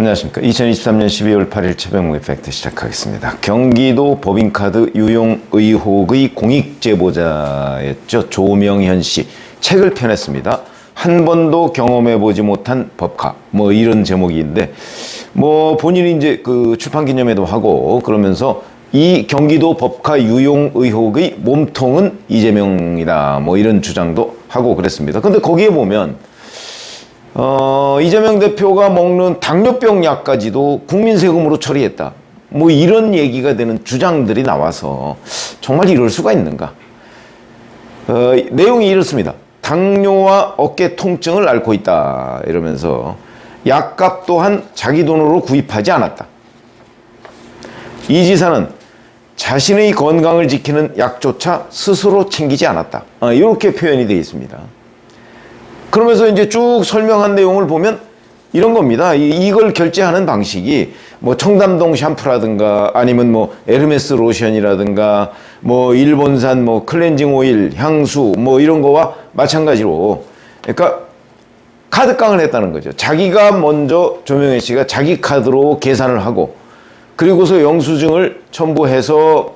안녕하십니까. 2023년 12월 8일 최병무의 팩트 시작하겠습니다. 경기도 법인카드 유용 의혹의 공익제보자였죠. 조명현 씨. 책을 펴냈습니다. 한 번도 경험해보지 못한 법카. 뭐 이런 제목인데, 뭐 본인이 이제 그 출판 기념회도 하고 그러면서 이 경기도 법카 유용 의혹의 몸통은 이재명이다. 뭐 이런 주장도 하고 그랬습니다. 근데 거기에 보면 이재명 대표가 먹는 당뇨병 약까지도 국민 세금으로 처리했다. 뭐 이런 얘기가 되는 주장들이 나와서 정말 이럴 수가 있는가. 내용이 이렇습니다. 당뇨와 어깨 통증을 앓고 있다. 이러면서 약값 또한 자기 돈으로 구입하지 않았다. 이 지사는 자신의 건강을 지키는 약조차 스스로 챙기지 않았다. 이렇게 표현이 되어 있습니다. 그러면서 이제 쭉 설명한 내용을 보면 이런 겁니다. 이걸 결제하는 방식이 뭐 청담동 샴푸라든가 아니면 뭐 에르메스 로션이라든가 뭐 일본산 뭐 클렌징 오일, 향수 뭐 이런 거와 마찬가지로, 그러니까 카드깡을 했다는 거죠. 자기가 먼저 조명현 씨가 자기 카드로 계산을 하고 그리고서 영수증을 첨부해서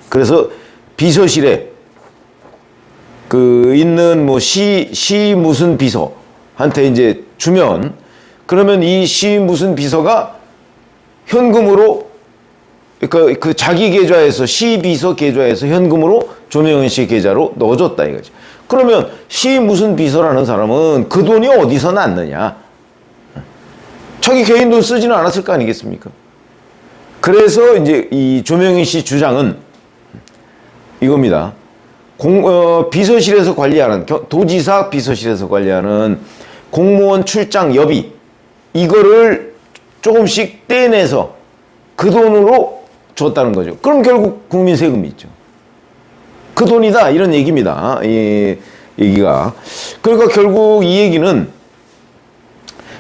그래서 비서실에 그 있는 뭐 시 무슨 비서한테 이제 주면, 그러면 이 시 무슨 비서가 현금으로 그 자기 계좌에서 시 비서 계좌에서 현금으로 조명현 씨 계좌로 넣어줬다 이거지. 그러면 시 무슨 비서라는 사람은 그 돈이 어디서 났느냐? 자기 개인 돈 쓰지는 않았을 거 아니겠습니까? 그래서 이제 이 조명현 씨 주장은 이겁니다. 비서실에서 관리하는, 도지사 비서실에서 관리하는 공무원 출장 여비, 이거를 조금씩 떼내서 그 돈으로 줬다는 거죠. 그럼 결국 국민 세금이 있죠. 그 돈이다 이런 얘기입니다. 이 얘기가. 그러니까 결국 이 얘기는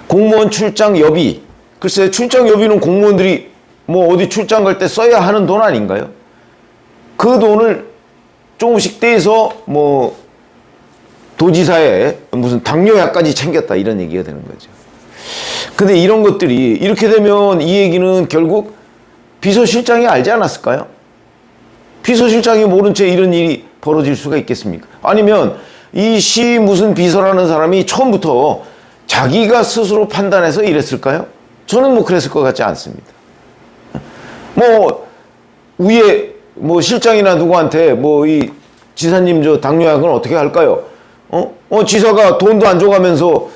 공무원 출장 여비, 글쎄 출장 여비는 공무원들이 뭐 어디 출장 갈 때 써야 하는 돈 아닌가요? 그 돈을 조금씩 떼서 뭐 도지사에 무슨 당뇨약까지 챙겼다 이런 얘기가 되는 거죠. 근데 이런 것들이 이렇게 되면 이 얘기는 결국 비서실장이 알지 않았을까요? 비서실장이 모른 채 이런 일이 벌어질 수가 있겠습니까? 아니면 이 시 무슨 비서라는 사람이 처음부터 자기가 스스로 판단해서 이랬을까요? 저는 뭐 그랬을 것 같지 않습니다. 뭐 위에 뭐 실장이나 누구한테 뭐 이 지사님 저 당뇨약은 어떻게 할까요? 지사가 돈도 안 줘가면서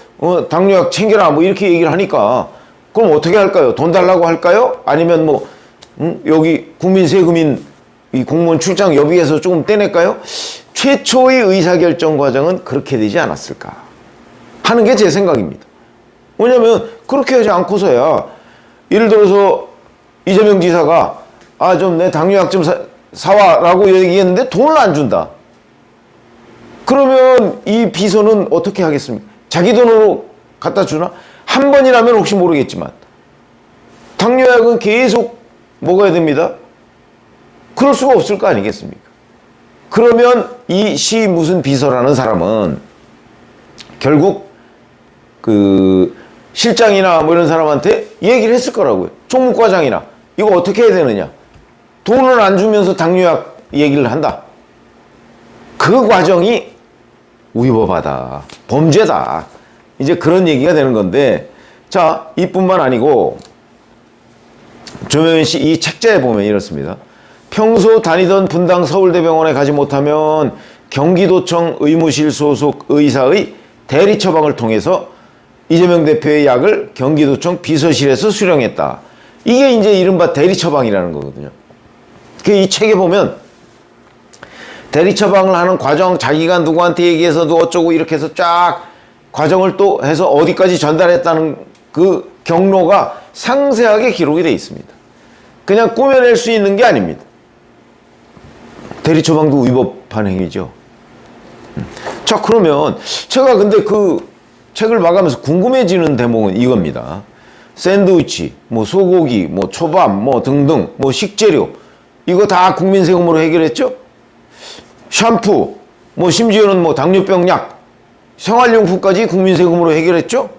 당뇨약 챙겨라 뭐 이렇게 얘기를 하니까 그럼 어떻게 할까요? 돈 달라고 할까요? 아니면 뭐 여기 국민 세금인 이 공무원 출장 여비에서 조금 떼낼까요? 최초의 의사결정 과정은 그렇게 되지 않았을까 하는 게 제 생각입니다. 왜냐면 그렇게 하지 않고서야 예를 들어서 이재명 지사가 좀 내 당뇨약 좀 사와라고 얘기했는데 돈을 안 준다. 그러면 이 비서는 어떻게 하겠습니까? 자기 돈으로 갖다 주나? 한 번이라면 혹시 모르겠지만 당뇨약은 계속 먹어야 됩니다. 그럴 수가 없을 거 아니겠습니까? 그러면 이 시 무슨 비서라는 사람은 결국 그 실장이나 뭐 이런 사람한테 얘기를 했을 거라고요. 총무과장이나 이거 어떻게 해야 되느냐? 돈을 안 주면서 당뇨약 얘기를 한다. 그 과정이 위법하다. 범죄다. 이제 그런 얘기가 되는 건데, 자, 이뿐만 아니고 조명현 씨 이 책자에 보면 이렇습니다. 평소 다니던 분당 서울대병원에 가지 못하면 경기도청 의무실 소속 의사의 대리 처방을 통해서 이재명 대표의 약을 경기도청 비서실에서 수령했다. 이게 이제 이른바 대리 처방이라는 거거든요. 이 책에 보면 대리 처방을 하는 과정, 자기가 누구한테 얘기해서도 어쩌고 이렇게 해서 쫙 과정을 또 해서 어디까지 전달했다는 그 경로가 상세하게 기록이 되어 있습니다. 그냥 꾸며낼 수 있는 게 아닙니다. 대리 처방도 위법한 행위죠. 자, 그러면 제가 근데 그 책을 봐가면서 궁금해지는 대목은 이겁니다. 샌드위치, 뭐 소고기, 뭐 초밥, 뭐 등등, 뭐 식재료, 이거 다 국민 세금으로 해결했죠? 샴푸, 뭐 심지어는 뭐 당뇨병 약, 생활용품까지 국민 세금으로 해결했죠?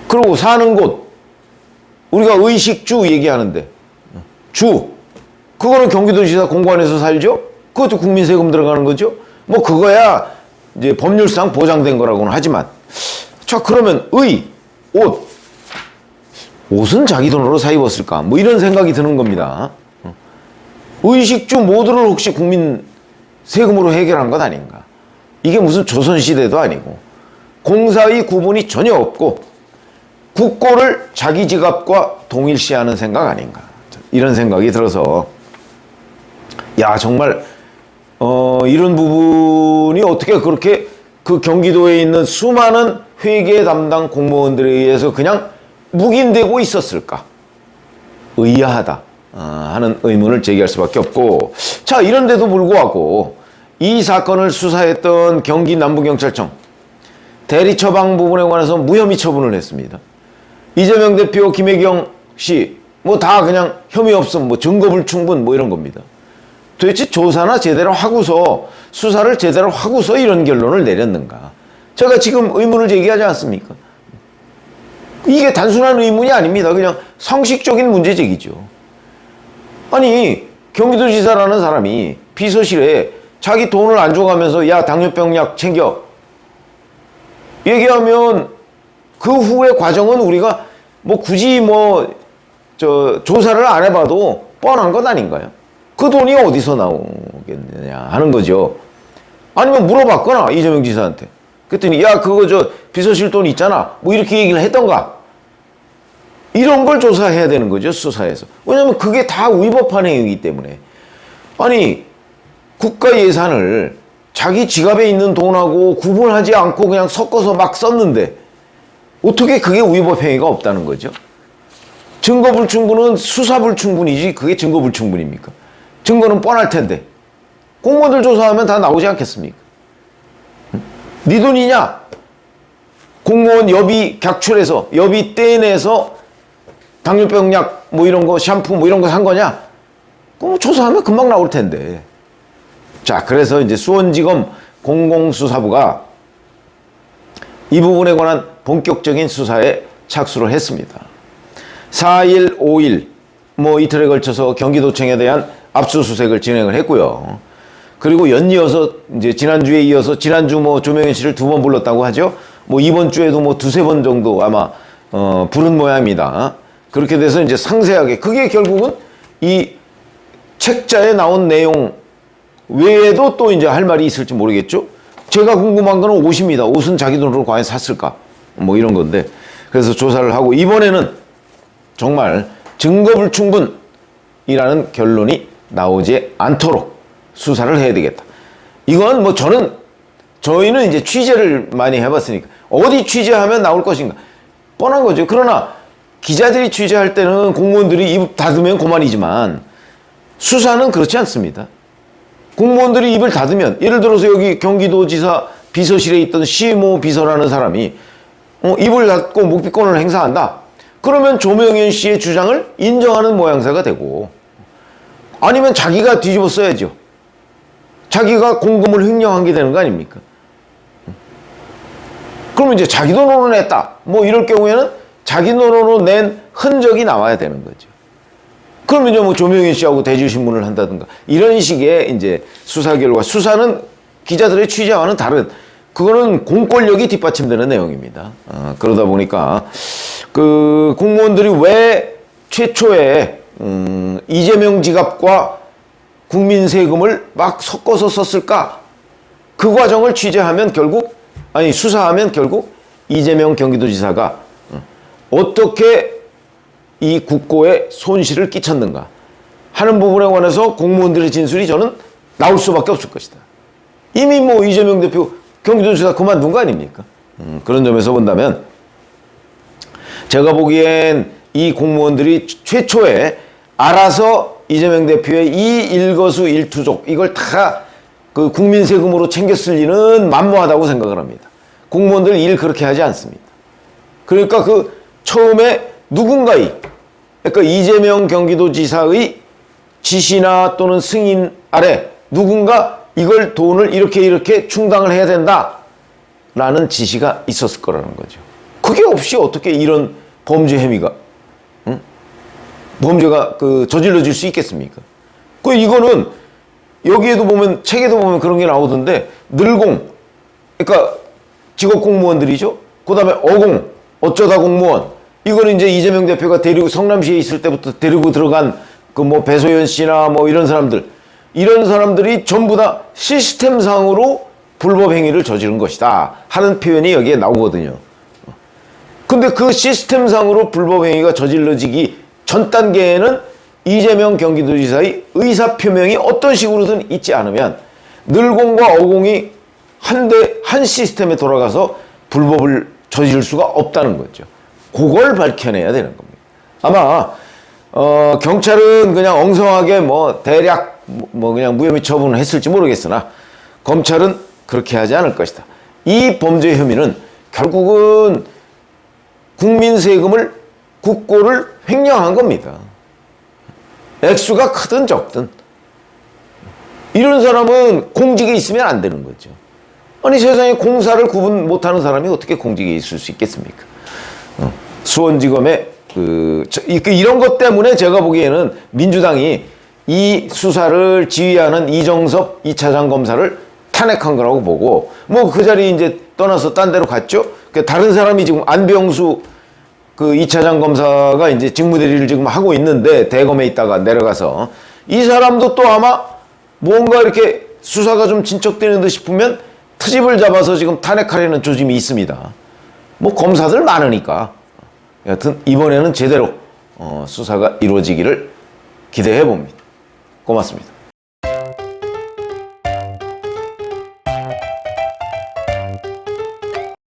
그리고 사는 곳, 우리가 의식주 얘기하는데 주, 그거는 경기도지사 공관에서 살죠? 그것도 국민 세금 들어가는 거죠? 뭐 그거야 이제 법률상 보장된 거라고는 하지만, 자 그러면 옷은 자기 돈으로 사 입었을까? 뭐 이런 생각이 드는 겁니다. 의식주 모두를 혹시 국민 세금으로 해결한 것 아닌가? 이게 무슨 조선시대도 아니고 공사의 구분이 전혀 없고 국고를 자기 지갑과 동일시하는 생각 아닌가? 이런 생각이 들어서, 야 정말 이런 부분이 어떻게 그렇게 그 경기도에 있는 수많은 회계 담당 공무원들에 의해서 그냥 묵인되고 있었을까? 의아하다 하는 의문을 제기할 수밖에 없고, 자 이런데도 불구하고 이 사건을 수사했던 경기 남부경찰청 대리처방 부분에 관해서 무혐의 처분을 했습니다. 이재명 대표, 김혜경 씨 뭐 다 그냥 혐의 없음, 뭐 증거 불충분 뭐 이런 겁니다. 도대체 조사나 제대로 하고서, 수사를 제대로 하고서 이런 결론을 내렸는가? 제가 지금 의문을 제기하지 않습니까? 이게 단순한 의문이 아닙니다. 그냥 상식적인 문제 제기죠. 아니 경기도지사라는 사람이 비서실에 자기 돈을 안 줘가면서 야 당뇨병 약 챙겨 얘기하면 그 후의 과정은 우리가 뭐 굳이 조사를 안 해봐도 뻔한 것 아닌가요? 그 돈이 어디서 나오겠느냐 하는 거죠. 아니면 물어봤거나 이재명 지사한테, 그랬더니 야 그거 비서실 돈 있잖아 뭐 이렇게 얘기를 했던가, 이런 걸 조사해야 되는 거죠, 수사에서. 왜냐면 그게 다 위법한 행위이기 때문에. 아니 국가 예산을 자기 지갑에 있는 돈하고 구분하지 않고 그냥 섞어서 막 썼는데 어떻게 그게 위법 행위가 없다는 거죠? 증거불충분은 수사불충분이지 그게 증거불충분입니까? 증거는 뻔할 텐데 공무원들 조사하면 다 나오지 않겠습니까? 네 돈이냐? 공무원 여비 객출해서, 여비 떼내서 당뇨병 약 뭐 이런 거, 샴푸 뭐 이런 거 산 거냐? 그럼 조사하면 금방 나올 텐데. 자, 그래서 이제 수원지검 공공수사부가 이 부분에 관한 본격적인 수사에 착수를 했습니다. 4일, 5일 뭐 이틀에 걸쳐서 경기도청에 대한 압수수색을 진행을 했고요. 그리고 연이어서 이제 지난주에 이어서, 지난주 뭐 조명현 씨를 2번 불렀다고 하죠. 뭐 이번 주에도 뭐 2-3번 정도 아마 부른 모양입니다. 그렇게 돼서 이제 상세하게, 그게 결국은 이 책자에 나온 내용 외에도 또 이제 할 말이 있을지 모르겠죠. 제가 궁금한 거는 옷입니다. 옷은 자기 돈으로 과연 샀을까? 뭐 이런 건데, 그래서 조사를 하고 이번에는 정말 증거불충분이라는 결론이 나오지 않도록 수사를 해야 되겠다. 이건 뭐 저희는 이제 취재를 많이 해봤으니까 어디 취재하면 나올 것인가 뻔한 거죠. 그러나 기자들이 취재할 때는 공무원들이 입 닫으면 그만이지만 수사는 그렇지 않습니다. 공무원들이 입을 닫으면, 예를 들어서 여기 경기도지사 비서실에 있던 시모 비서라는 사람이 입을 닫고 묵비권을 행사한다. 그러면 조명현 씨의 주장을 인정하는 모양새가 되고, 아니면 자기가 뒤집어 써야죠. 자기가 공금을 횡령한 게 되는 거 아닙니까? 그러면 이제 자기 돈으로 냈다. 뭐 이럴 경우에는 자기 돈으로 낸 흔적이 나와야 되는 거죠. 그러면 이제 뭐 조명현 씨하고 대주신문을 한다든가 이런 식의 이제 수사 결과, 수사는 기자들의 취재와는 다른, 그거는 공권력이 뒷받침되는 내용입니다. 그러다 보니까 그 공무원들이 왜 최초에 이재명 지갑과 국민 세금을 막 섞어서 썼을까? 그 과정을 취재하면 결국, 아니 수사하면 결국 이재명 경기도지사가 어떻게 이 국고에 손실을 끼쳤는가 하는 부분에 관해서 공무원들의 진술이 저는 나올 수밖에 없을 것이다. 이미 뭐 이재명 대표 경기도지사 그만둔 거 아닙니까? 그런 점에서 본다면 제가 보기엔 이 공무원들이 최초에 알아서 이재명 대표의 이 일거수일투족, 이걸 다 그 국민 세금으로 챙겼을 리는 만무하다고 생각을 합니다. 공무원들 일 그렇게 하지 않습니다. 그러니까 그 처음에 누군가의, 그러니까 이재명 경기도지사의 지시나 또는 승인 아래 누군가 이걸 돈을 이렇게 충당을 해야 된다라는 지시가 있었을 거라는 거죠. 그게 없이 어떻게 이런 범죄 행위가, 범죄가 저질러질 수 있겠습니까? 이거는 여기에도 보면, 책에도 보면 그런 게 나오던데, 늘공, 그러니까 직업 공무원들이죠. 그 다음에 어공, 어쩌다 공무원. 이거는 이제 이재명 대표가 데리고 성남시에 있을 때부터 데리고 들어간 배소연 씨나 이런 사람들이 전부 다 시스템상으로 불법 행위를 저지른 것이다 하는 표현이 여기에 나오거든요. 근데 그 시스템상으로 불법 행위가 저질러지기 전 단계에는 이재명 경기도지사의 의사표명이 어떤 식으로든 있지 않으면 늘공과 어공이 한 시스템에 돌아가서 불법을 저지를 수가 없다는 거죠. 그걸 밝혀내야 되는 겁니다. 아마 경찰은 그냥 엉성하게 대략 그냥 무혐의 처분을 했을지 모르겠으나 검찰은 그렇게 하지 않을 것이다. 이 범죄 혐의는 결국은 국민 세금을, 국고를 횡령한 겁니다. 액수가 크든 적든. 이런 사람은 공직에 있으면 안 되는 거죠. 아니, 세상에 공사를 구분 못하는 사람이 어떻게 공직에 있을 수 있겠습니까? 수원지검의 이런 것 때문에 제가 보기에는 민주당이 이 수사를 지휘하는 이정섭 2차장 검사를 탄핵한 거라고 보고, 그 자리 이제 떠나서 딴 데로 갔죠? 다른 사람이 지금 안병수 2차장 검사가 이제 직무대리를 지금 하고 있는데, 대검에 있다가 내려가서 이 사람도 또 아마 뭔가 이렇게 수사가 좀 진척되는 듯 싶으면 트집을 잡아서 지금 탄핵하려는 조짐이 있습니다. 검사들 많으니까. 여하튼 이번에는 제대로 수사가 이루어지기를 기대해 봅니다. 고맙습니다.